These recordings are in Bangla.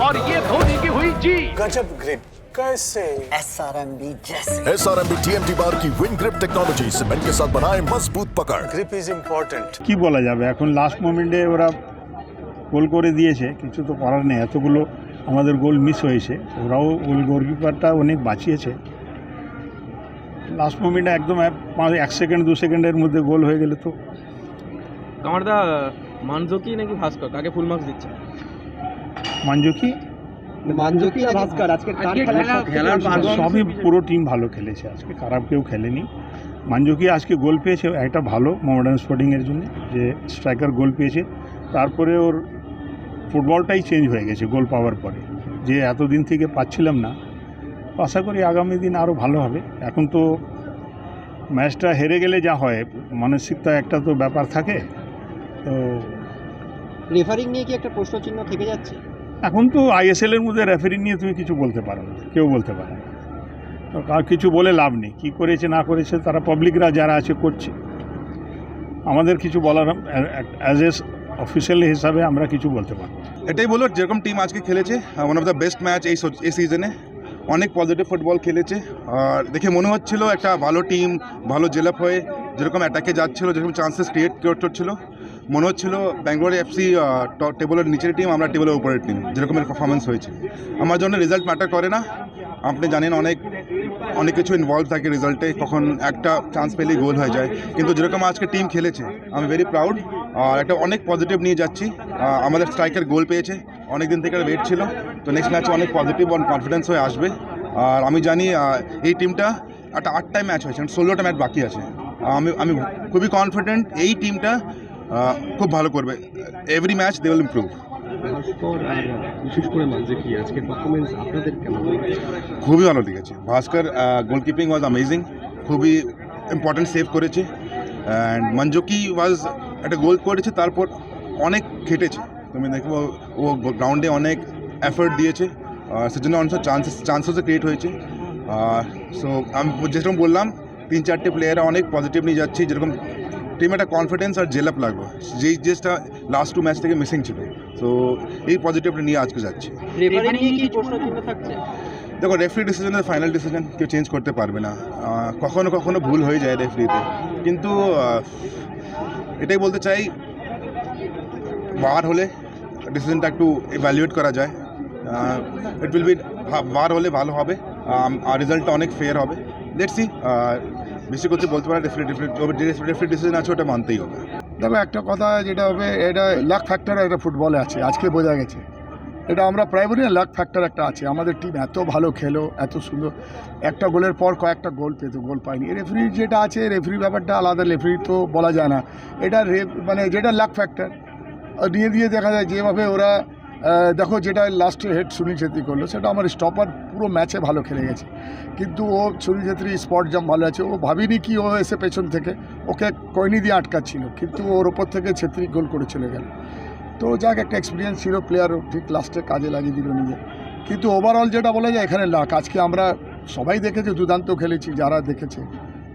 और ये धोनी की हुई जीत। गजब ग्रिप कैसे SRMB जैसे SRMB TMT बार की विन ग्रिप टेक्नोलॉजी सीमेंट के साथ बनाए मजबूत पकड़। Grip is important. কি বলা যাবে, এখন লাস্ট মোমেন্টে ওরা গোল করে দিয়েছে, কিছু তো করার নেই। এতগুলো আমাদের গোল মিস হয়েছে, ওরাও গোলকিপারটা অনেক বাঁচিয়েছে। লাস্ট মোমেন্টে একদম 1 সেকেন্ড 2 সেকেন্ডের মধ্যে গোল হয়ে গেলে তো। কামারদা মানজকি নাকি ভাস্কর কাকে ফুল মার্কস দিচ্ছে? মানজুকি মানজকি আর ভাস্কর আজকে খেলার সবই পুরো টিম ভালো খেলেছে আজকে, খারাপ কেউ খেলেনি। মানজুকি আজকে গোল পেয়েছে, একটা ভালো মোহামেডান স্পোর্টিংয়ের জন্য যে স্ট্রাইকার গোল পেয়েছে। তারপরে ওর ফুটবলটাই চেঞ্জ হয়ে গেছে গোল পাওয়ার পরে, যে এতদিন থেকে পাচ্ছিলাম না। আশা করি আগামী দিন আরও ভালো হবে। এখন তো ম্যাচটা হেরে গেলে যা হয়, মানসিকতা একটা তো ব্যাপার থাকে। তো রেফারিং নিয়ে কি একটা প্রশ্ন চিহ্ন থেকে যাচ্ছে? এখন তো ISL-এর মধ্যে রেফারি নিয়ে তুমি কিছু বলতে পারো না, কেউ বলতে পারে না। তো আর কিছু বলে লাভ নেই, কী করেছে না করেছে তারা পাবলিকরা যারা আছে করছে। আমাদের কিছু বলার অ্যাজ এ অফিসিয়াল হিসাবে আমরা কিছু বলতে পারবো। এটাই বলো, যেরকম টিম আজকে খেলেছে, one of the best match এই সিজনে। অনেক পজিটিভ ফুটবল খেলেছে, আর দেখে মনে হচ্ছিল একটা ভালো টিম, ভালো জেলাপ হয়ে যেরকম অ্যাটাকে যাচ্ছিলো, যেরকম চান্সেস ক্রিয়েট করছিল, মনে হচ্ছিল ব্যাঙ্গালোর FC টেবলের নিচের টিম, আমরা টেবলের উপরের টিম, যেরকমের পারফরমেন্স হয়েছে। আমার জন্য রেজাল্ট ম্যাটার করে না। আপনি জানেন অনেক কিছু ইনভলভ থাকে রেজাল্টে, কখন একটা চান্স পেলেই গোল হয়ে যায়। কিন্তু যেরকম আজকে টিম খেলেছে, আমি ভেরি প্রাউড। আর একটা অনেক পজিটিভ নিয়ে যাচ্ছি। আমাদের স্ট্রাইকার গোল পেয়েছে, অনেক দিন থেকে ওয়েট ছিল। তো নেক্সট ম্যাচে অনেক পজিটিভ আর কনফিডেন্স হয়ে আসবে। আর আমি জানি এই টিমটা একটা 8টা ম্যাচ হয়েছে, 16টা ম্যাচ বাকি আছে। আমি খুবই কনফিডেন্ট এই টিমটা খুব ভালো করবে। Every match they will improve. Bhaskar আর বিশেষ করে মানজকি আজকের পারফরমেন্স আপনাদের কেমন লেগেছে? খুবই ভালো লেগেছে। ভাস্কর গোলকিপিং ওয়াজ অ্যামেজিং, খুবই ইম্পর্টেন্ট সেভ করেছে। অ্যান্ড মঞ্জুকি ওয়াজ একটা গোল করেছে, তারপর অনেক খেটেছে। তুমি দেখো ও গ্রাউন্ডে অনেক এফোর্ট দিয়েছে, সেজন্য অনেক চান্সেসও ক্রিয়েট হয়েছে। সো আমি যেরকম বললাম, 3-4টে প্লেয়ার অনেক পজিটিভ নিয়ে যাচ্ছি, যেরকম টিমে একটা কনফিডেন্স আর জেলাপ লাগবে, যেই জিনিসটা লাস্ট 2 ম্যাচ থেকে মিসিং ছিল। সো এই পজিটিভটা নিয়ে আজকে যাচ্ছি। রেফারিং নিয়ে কি প্রশ্ন চিহ্ন থাকছে? দেখো, রেফারি ডিসিশন ফাইনাল ডিসিশন কেউ চেঞ্জ করতে পারবে না। কখনো কখনো ভুল হয়ে যায় রেফারিতে, কিন্তু এটাই বলতে চাই, বার হলে ডিসিশনটা একটু ইভ্যালুয়েট করা যায়। ইট উইল বি বার হলে ভালো হবে, আর রেজাল্টটা অনেক ফেয়ার হবে। Let's see. বেশি করতে বলতে পারে, রেফারি ডিসিশন আছে, ওটা মানতেই হবে। দেখো, একটা কথা যেটা হবে, এটা লাক ফ্যাক্টর একটা ফুটবলে আছে, আজকে বোঝা গেছে। এটা আমরা প্রায় বলি না, লাক ফ্যাক্টর একটা আছে। আমাদের টিম এত ভালো খেলো, এত সুন্দর, একটা গোলের পর কয়েকটা গোল পেত, গোল পায়নি। রেফারি যেটা আছে, রেফারি ব্যাপারটা আলাদা, রেফারি তো বলা যায় না। এটা মানে যেটা লাক ফ্যাক্টর নিয়ে দিয়ে দেখা যায় যেভাবে ওরা দেখো, যেটা লাস্টে হেড সুনীল ছেত্রী করলো, সেটা আমার স্টপার পুরো ম্যাচে ভালো খেলে গেছে। কিন্তু ও সুনীল ছেত্রী স্পট জাম্প ভালো আছে, ও ভাবিনি কি ও এসে পেছন থেকে ওকে কইনি দিয়ে আটকাচ্ছিল, কিন্তু ওর ওপর থেকে ছেত্রী গোল করে চলে গেল। তো যাক, একটা এক্সপিরিয়েন্স ছিল প্লেয়ারও, ঠিক লাস্টে কাজে লাগিয়ে দিল নিজে। কিন্তু ওভারঅল যেটা বলা যায়, এখানে লাক। আজকে আমরা সবাই দেখেছি, দুর্দান্ত খেলেছি যারা দেখেছে।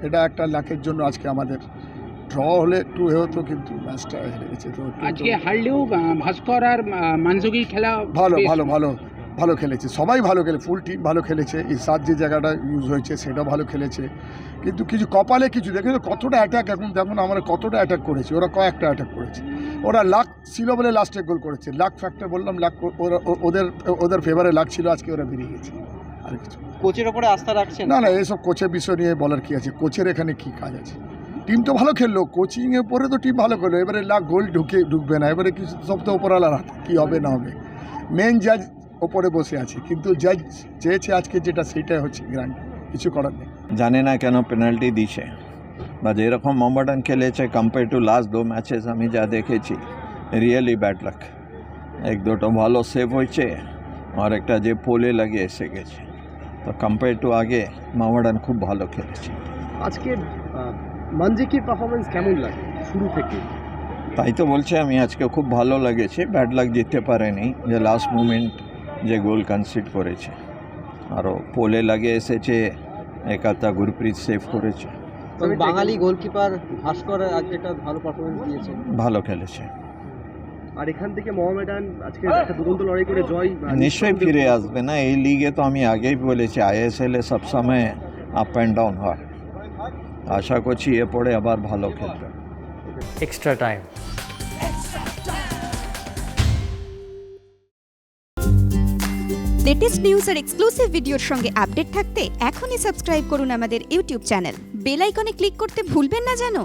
এটা একটা লাকের জন্য আজকে আমাদের ড্র হলে একটু হতো, কিন্তু ম্যাচটা হেরে গেছে। তো আজকে হারলেও ভাস্কর আর মানজকি খেলা ভালো ভালো ভালো ভালো খেলেছে, সবাই ভালো খেলে, ফুল টিম ভালো খেলেছে। ইসাদ যে জায়গাটা ইউজ হয়েছে সেটা ভালো খেলেছে, কিন্তু কিছু কপালে কিছু দেখে কতটা অ্যাটাক, এখন দেখুন আমরা কতটা অ্যাটাক করেছি, ওরা কয়েকটা অ্যাটাক করেছে। ওরা লাক ছিল বলে লাস্টে গোল করেছে। লাক ফ্যাক্টর বললাম, লাক ওদের ফেভারে লাক ছিল, আজকে ওরা বেরিয়ে গেছে। আর কিছু কোচের ওপরে আস্থা রাখছেন? না, এইসব কোচের বিষয় নিয়ে বলার কী আছে, কোচের এখানে কী কাজ আছে? টিম তো ভালো খেললো, কোচিংয়ের পরে তো টিম ভালো করলো, এবারে লাখ গোল ঢুকবে না, এবারে কিছু সব তো ওপরওয়ালার হাতে, কী হবে না হবে। মেন জাজ ওপরে বসে আছে, কিন্তু জাজ চেয়েছে আজকে যেটা, সেইটাই হচ্ছে গ্র্যান্ড, কিছু করার নেই। জানে না কেন পেনাল্টি দিছে, বা যেরকম মোহামেডান খেলেছে কম্পেয়ার টু লাস্ট 2 ম্যাচেস আমি যা দেখেছি, রিয়েলি ব্যাড লাক। 1-2টো ভালো সেভ হয়েছে, আর একটা যে পোলে লাগে এসে গেছে। তো কম্পেয়ার টু আগে মোহামেডান খুব ভালো খেলেছে। আজকে মানজকির পারফরমেন্স কেমন লাগে শুরু থেকে? তাই তো বলছে আমি, আজকে খুব ভালো লেগেছে। ব্যাড লাক জিততে পারেনি, যে লাস্ট মুমেন্ট যে গোল কনসিড করেছে, আরও পোলে লাগে এসেছে, একাতা গুরপ্রীত সেভ করেছে। বাঙালি গোলকিপার ভাস্কর আজকে একটা ভালো পারফরমেন্স দিয়েছে, ভালো খেলেছে। আর এখান থেকে মোহামেডান আজকে একটা দুরন্ত লড়াই করে জয় নিশ্চয়ই ফিরে আসবে না, এই লিগে তো আমি আগেই বলেছি আইএসএল এ সবসময় আপ অ্যান্ড ডাউন হয়, আশা করছি এরপরে আবার ভালো খেলবে। Extra time. লেটেস্ট নিউজ আর এক্সক্লুসিভ ভিডিওর সঙ্গে আপডেট থাকতে এখনই সাবস্ক্রাইব করুন আমাদের ইউটিউব চ্যানেল। বেল আইকনে ক্লিক করতে ভুলবেন না যেন।